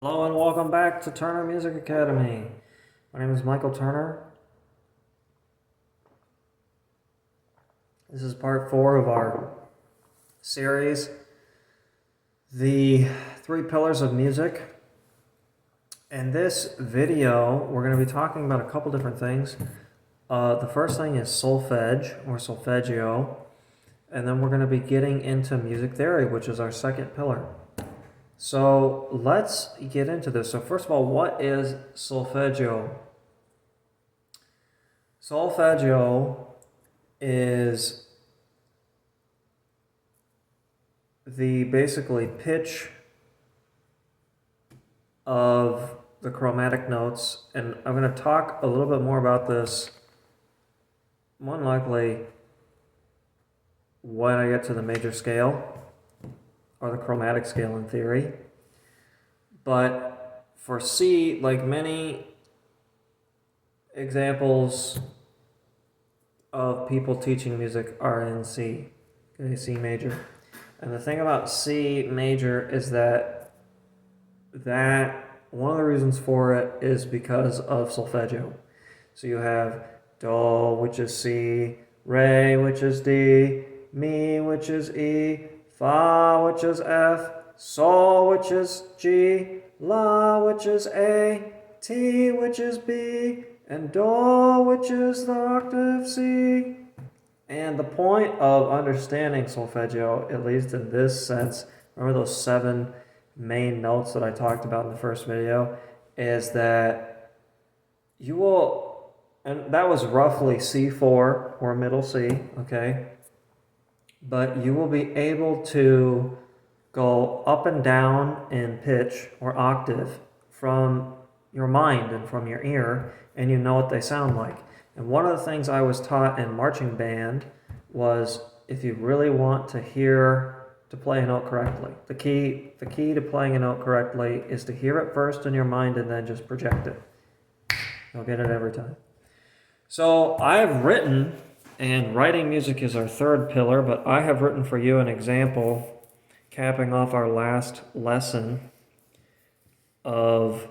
Hello and welcome back to Turner Music Academy. My name is Michael Turner. This is part 4 of our series, The Three Pillars of Music. In this video, we're going to be talking about a couple different things. The first thing is solfege or solfeggio, and then we're going to be getting into music theory, which is our second pillar. So let's get into this. So first of all, what is solfeggio? Solfeggio is the basically pitch of the chromatic notes, and I'm going to talk a little bit more about this more than likely when I get to the major scale or the chromatic scale in theory. But for C, like many examples of people teaching music are in C, okay, C major. And the thing about C major is that one of the reasons for it is because of solfeggio. So you have Do, which is C, Re, which is D, Mi, which is E, Fa, which is F, Sol, which is G, La, which is A, Ti, which is B, and Do, which is the octave C. And the point of understanding solfeggio, at least in this sense, remember those 7 main notes that I talked about in the first video, is that you will, and that was roughly C4 or middle C, okay? But you will be able to go up and down in pitch or octave from your mind and from your ear, and you know what they sound like. And one of the things I was taught in marching band was if you really want to play a note correctly, the key to playing a note correctly is to hear it first in your mind and then just project it. You'll get it every time. So I have written, and writing music is our third pillar, but I have written for you an example capping off our last lesson of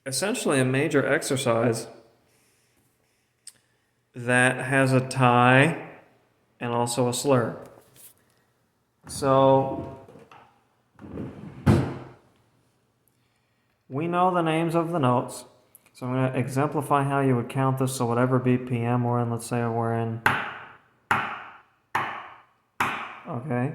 essentially a major exercise that has a tie and also a slur. So we know the names of the notes. So I'm going to exemplify how you would count this. So whatever BPM we're in, let's say we're in. Okay.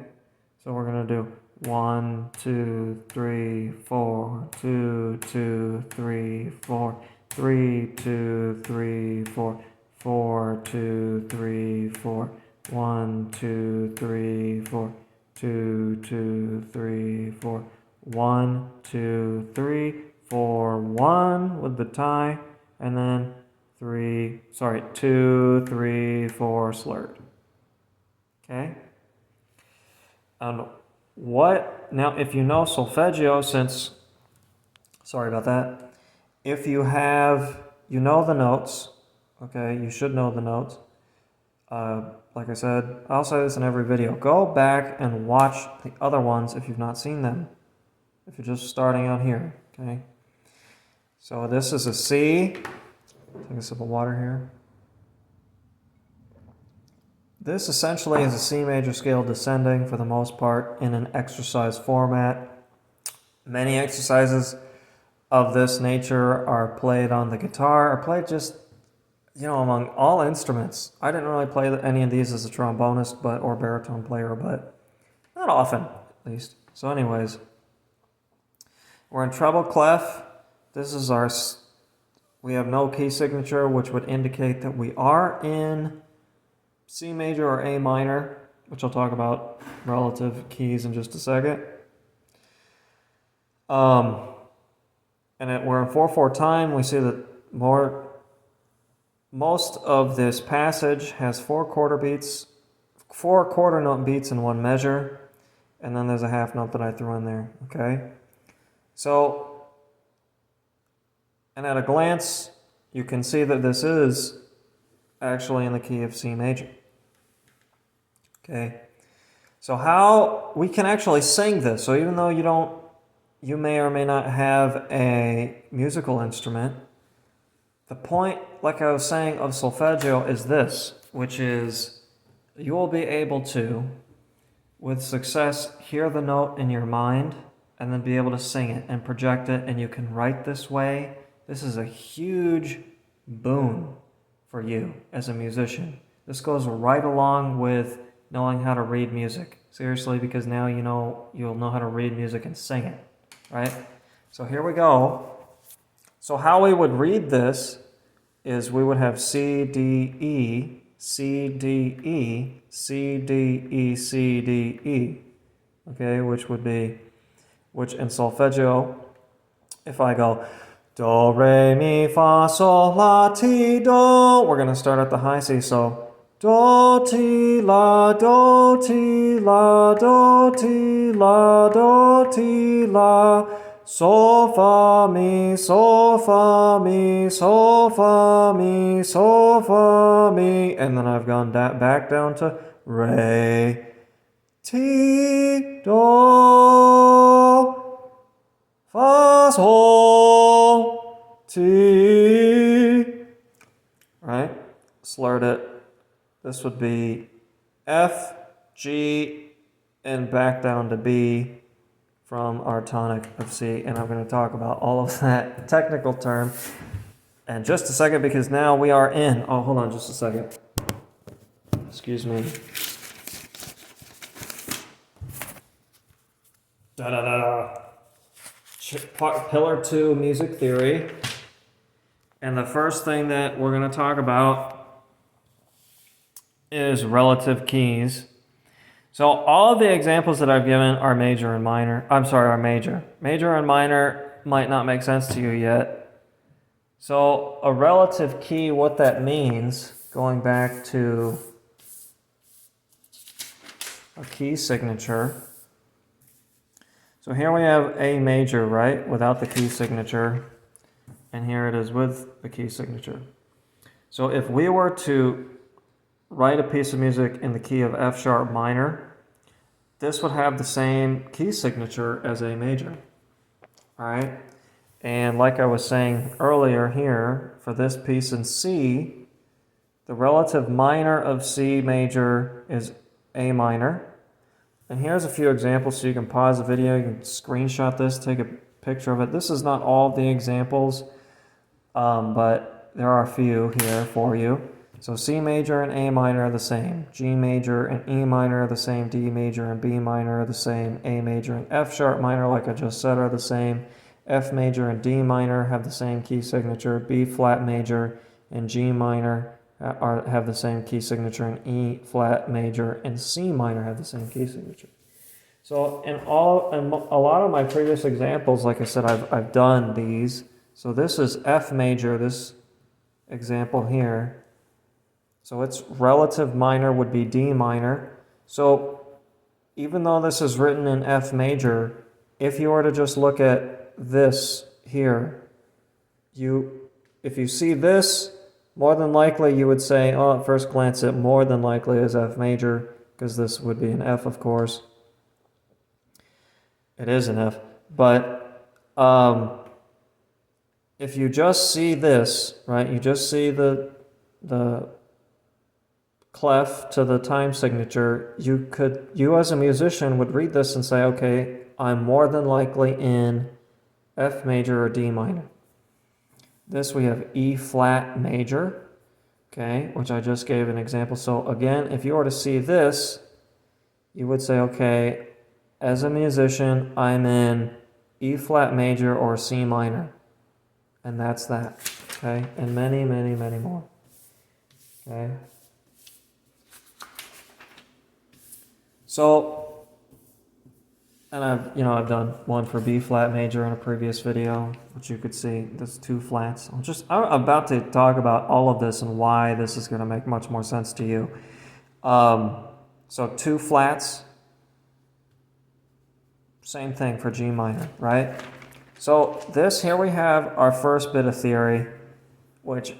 So we're going to do 1, 2, 3, 4, 2, 2, 3, 4, 3, 2, 3, 4, 4, 2, 3, 4, 1, 2, 3, 4, 2, 2, 3, 4, 1, 2, 3, 4, 1 with the tie, and then 2, 3, 4 slurred. Okay? Now if you know solfeggio, sorry about that, if you know the notes, okay, you should know the notes. Like I said, I'll say this in every video. Go back and watch the other ones if you've not seen them. If you're just starting out here, okay? So this is a C. Take a sip of water here. This essentially is a C major scale descending for the most part in an exercise format. Many exercises of this nature are played on the guitar, or played just, among all instruments. I didn't really play any of these as a trombonist or baritone player, but not often, at least. So anyways, we're in treble clef. This is we have no key signature, which would indicate that we are in C major or A minor, which I'll talk about relative keys in just a second. We're in 4/4 time. We see that most of this passage has 4 quarter note beats in one measure, and then there's a half note that I threw in there, okay? So, and at a glance, you can see that this is actually in the key of C major. Okay, So how we can actually sing this. So even though you may or may not have a musical instrument, the point, like I was saying, of solfeggio is this, which is you will be able to, with success, hear the note in your mind and then be able to sing it and project it, and you can write this way. This is a huge boon for you as a musician. This goes right along with knowing how to read music. Seriously, because now you'll know how to read music and sing it, right? So here we go. So how we would read this is we would have C, D, E, C, D, E, C, D, E, C, D, E. Okay, which in solfeggio, if I go do, re, mi, fa, sol, la, ti, do, we're going to start at the high C. So do, ti, la, do, ti, la, do, ti, la, do, ti, la, sol, fa, mi, sol, fa, mi, sol, fa, mi, sol, fa, mi. And then I've gone back down to re, ti, do, fa, sol, ti. Right? Slurred it. This would be F, G, and back down to B from our tonic of C. And I'm going to talk about all of that technical term in just a second, because now we are in. Oh, hold on just a second. Excuse me. Pillar 2 music theory. And the first thing that we're going to talk about is relative keys. So all of the examples that I've given are major and minor. Are major. Major and minor might not make sense to you yet. So a relative key, what that means, going back to a key signature. So here we have A major, right, without the key signature. And here it is with the key signature. So if we were to write a piece of music in the key of F sharp minor, this would have the same key signature as A major. All right? And like I was saying earlier here, for this piece in C, the relative minor of C major is A minor. And here's a few examples, so you can pause the video, you can screenshot this, take a picture of it. This is not all of the examples, but there are a few here for you. So C major and A minor are the same. G major and E minor are the same. D major and B minor are the same. A major and F sharp minor, like I just said, are the same. F major and D minor have the same key signature. B flat major and G minor have the same key signature, and E flat major and C minor have the same key signature. So in a lot of my previous examples, like I said, I've done these. So this is F major, this example here. So its relative minor would be D minor. So even though this is written in F major, if you were to just look at this here, if you see this, more than likely you would say, oh, at first glance it more than likely is F major, because this would be an F, of course. It is an F. But if you just see this, right, you just see the clef to the time signature, you as a musician would read this and say, okay, I'm more than likely in F major or D minor. This we have E flat major, okay, which I just gave an example. So again, if you were to see this, you would say, okay, as a musician, I'm in E flat major or C minor. And that's that, okay? And many, many, many more, okay? So, and I've done one for B flat major in a previous video, which you could see. There's two flats. I'm about to talk about all of this and why this is going to make much more sense to you. So two flats, same thing for G minor, right? So this here we have our first bit of theory, which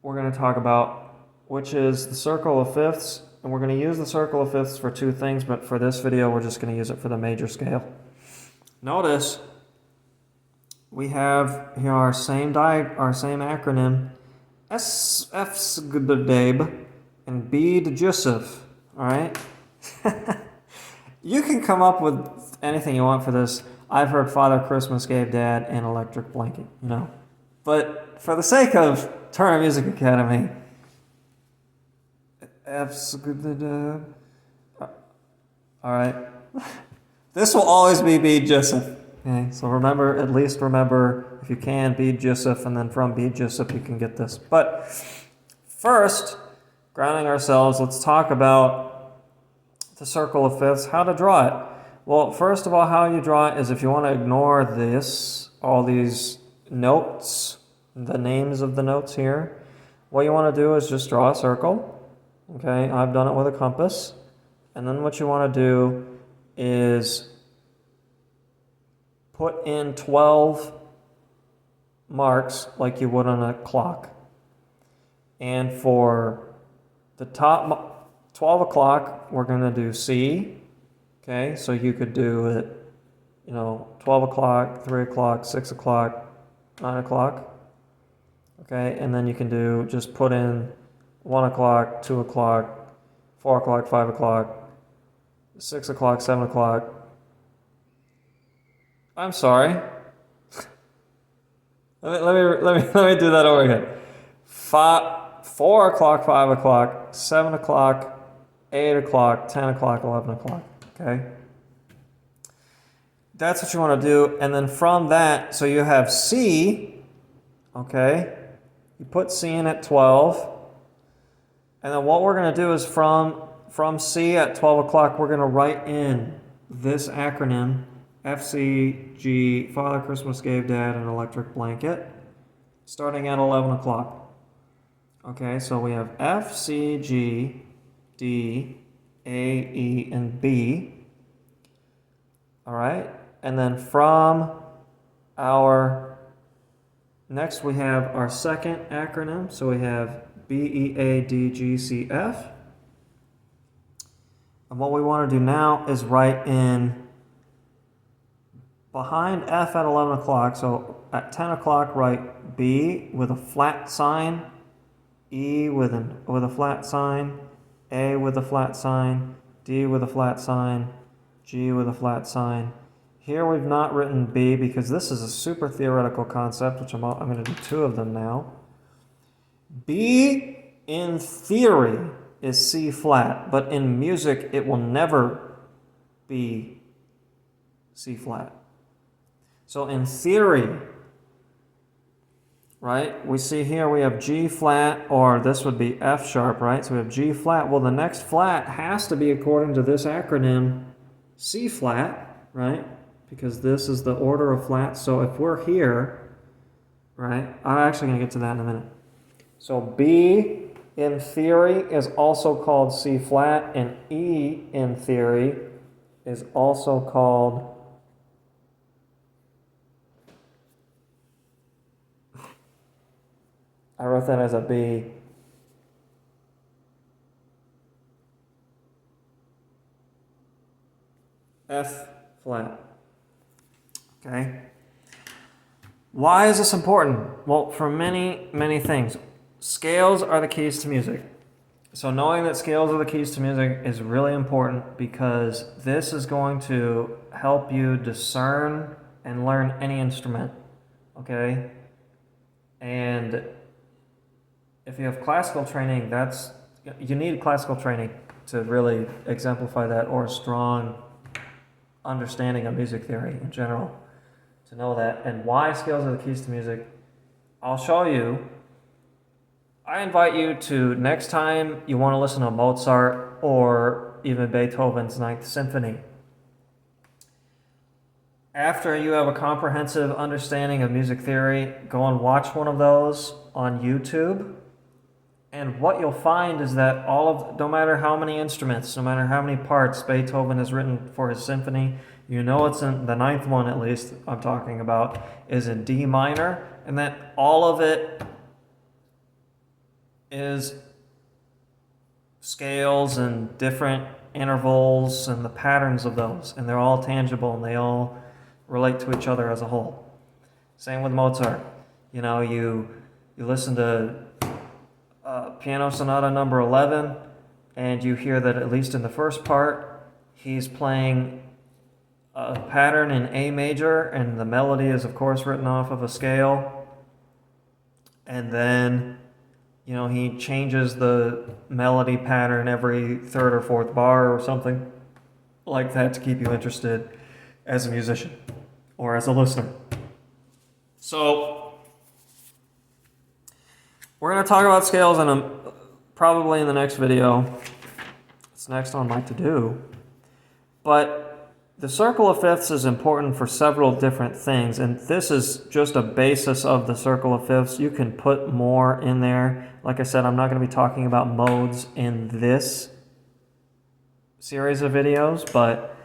we're going to talk about, which is the circle of fifths and we're going to use the circle of fifths for two things, but for this video, we're just going to use it for the major scale. Notice we have here our same acronym, F and B to Joseph. All right. You can come up with anything you want for this. I've heard Father Christmas gave Dad an electric blanket, you know. But for the sake of Turner Music Academy, all right. This will always be Bede Joseph. Okay, so remember, at least remember, if you can, Bede Joseph, and then from Bede Joseph you can get this. But first, grounding ourselves, let's talk about the circle of fifths, how to draw it. Well, first of all, how you draw it is if you want to ignore this, all these notes, the names of the notes here, what you want to do is just draw a circle. Okay, I've done it with a compass. And then what you want to do is put in 12 marks like you would on a clock. And for the top 12 o'clock, we're going to do C. Okay, so you could do it, 12 o'clock, 3 o'clock, 6 o'clock, 9 o'clock. Okay, and then you can just put in 1 o'clock, 2 o'clock, 4 o'clock, 5 o'clock, 6 o'clock, 7 o'clock. I'm sorry. let me do that over again. 4 o'clock, 5 o'clock, 7 o'clock, 8 o'clock, 10 o'clock, 11 o'clock. Okay? That's what you want to do. And then from that, so you have C. Okay? You put C in at 12. And then what we're going to do is from C at 12 o'clock, we're going to write in this acronym, FCG, Father Christmas gave Dad an electric blanket, starting at 11 o'clock. Okay, so we have F, C, G, D, A, E, and B. All right, and then from next we have our second acronym. So we have B, E, A, D, G, C, F. And what we want to do now is write in behind F at 11 o'clock. So at 10 o'clock, write B with a flat sign, E with a flat sign, A with a flat sign, D with a flat sign, G with a flat sign. Here we've not written B because this is a super theoretical concept, which I'm going to do two of them now. B in theory is C flat, but in music it will never be C flat. So in theory, right, we see here we have G flat, or this would be F sharp, right? So we have G flat. Well, the next flat has to be, according to this acronym, C flat, right? Because this is the order of flats. So if we're here, right, I'm actually going to get to that in a minute. So B in theory is also called C flat, and E in theory is also called I wrote that as a B. F flat. Okay. Why is this important? Well, for many, many things. Scales are the keys to music. So knowing that scales are the keys to music is really important because this is going to help you discern and learn any instrument. Okay? And if you have classical training, you need classical training to really exemplify that, or a strong understanding of music theory in general to know that. And why scales are the keys to music, I'll show you. I invite you to, next time you want to listen to Mozart or even Beethoven's Ninth Symphony, after you have a comprehensive understanding of music theory, go and watch one of those on YouTube. And what you'll find is that no matter how many instruments, no matter how many parts Beethoven has written for his symphony, it's in the ninth one, at least I'm talking about, is in D minor, and that all of it is scales and different intervals and the patterns of those, and they're all tangible and they all relate to each other as a whole. Same with Mozart. You know, you listen to Piano Sonata number 11, and you hear that at least in the first part, he's playing a pattern in A major, and the melody is, of course, written off of a scale. And then, you know, he changes the melody pattern every third or fourth bar or something like that to keep you interested as a musician or as a listener. So, we're going to talk about scales probably in the next video. It's next on my to-do. But the circle of fifths is important for several different things, and this is just a basis of the circle of fifths. You can put more in there. Like I said, I'm not going to be talking about modes in this series of videos, but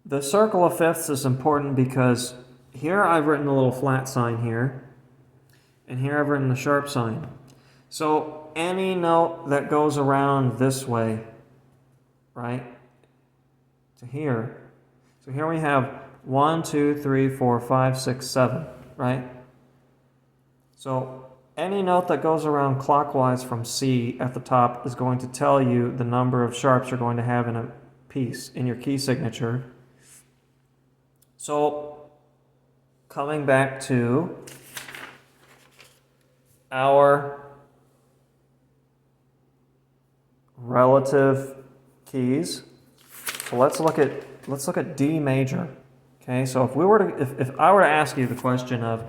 the circle of fifths is important because here I've written a little flat sign here, and here I've written the sharp sign. So any note that goes around this way, right, to here. So here we have 1, 2, 3, 4, 5, 6, 7, right? So any note that goes around clockwise from C at the top is going to tell you the number of sharps you're going to have in a piece, in your key signature. So coming back to our relative keys. So let's look at D major. Okay, so if I were to ask you the question of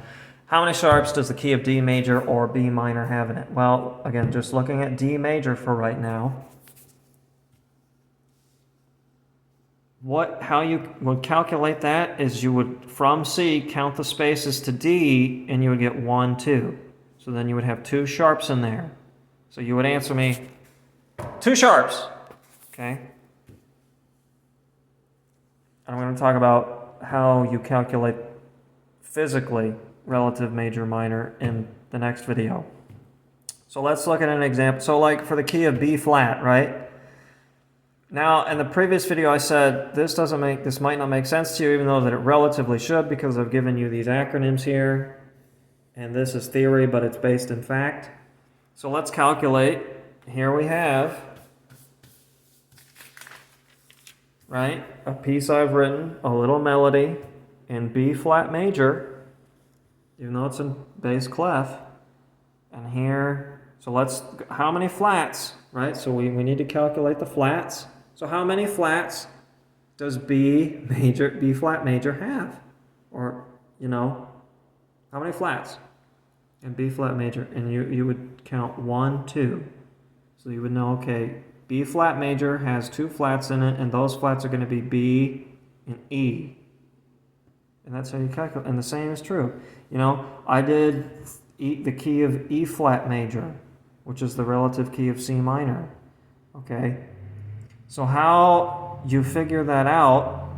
how many sharps does the key of D major or B minor have in it? Well, again, just looking at D major for right now. How you would calculate that is you would, from C, count the spaces to D, and you would get 1, 2. So then you would have 2 sharps in there. So you would answer me 2 sharps. Okay? I'm going to talk about how you calculate physically relative major minor in the next video. So let's look at an example. So like for the key of B flat, right? Now, in the previous video I said this might not make sense to you, even though that it relatively should, because I've given you these acronyms here. And this is theory, but it's based in fact. So let's calculate. Here we have, right, a piece I've written, a little melody in B flat major, even though it's in bass clef. And here, so how many flats, right? So we need to calculate the flats. So how many flats does B flat major have? Or, you know, how many flats in B flat major? And you would count 1, 2. So you would know, okay, B flat major has 2 flats in it, and those flats are going to be B and E. And that's how you calculate. And the same is true. You know, I did the key of E flat major, which is the relative key of C minor. Okay? So how you figure that out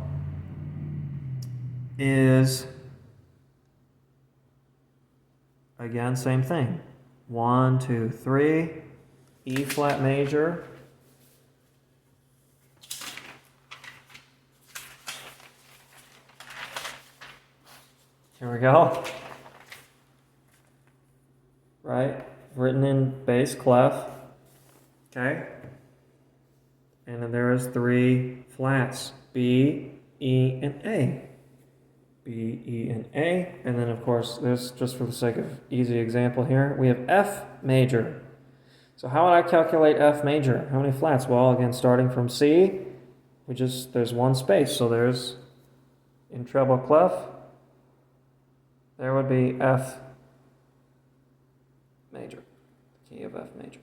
is, again, same thing. 1, 2, 3, E flat major. Here we go. Right? Written in bass clef. Okay? And then there is 3 flats. B, E, and A. B, E, and A. And then, of course, this, just for the sake of easy example here, we have F major. So how would I calculate F major? How many flats? Well, again, starting from C, there's 1 space. So there's, in treble clef, there would be F major, key of F major.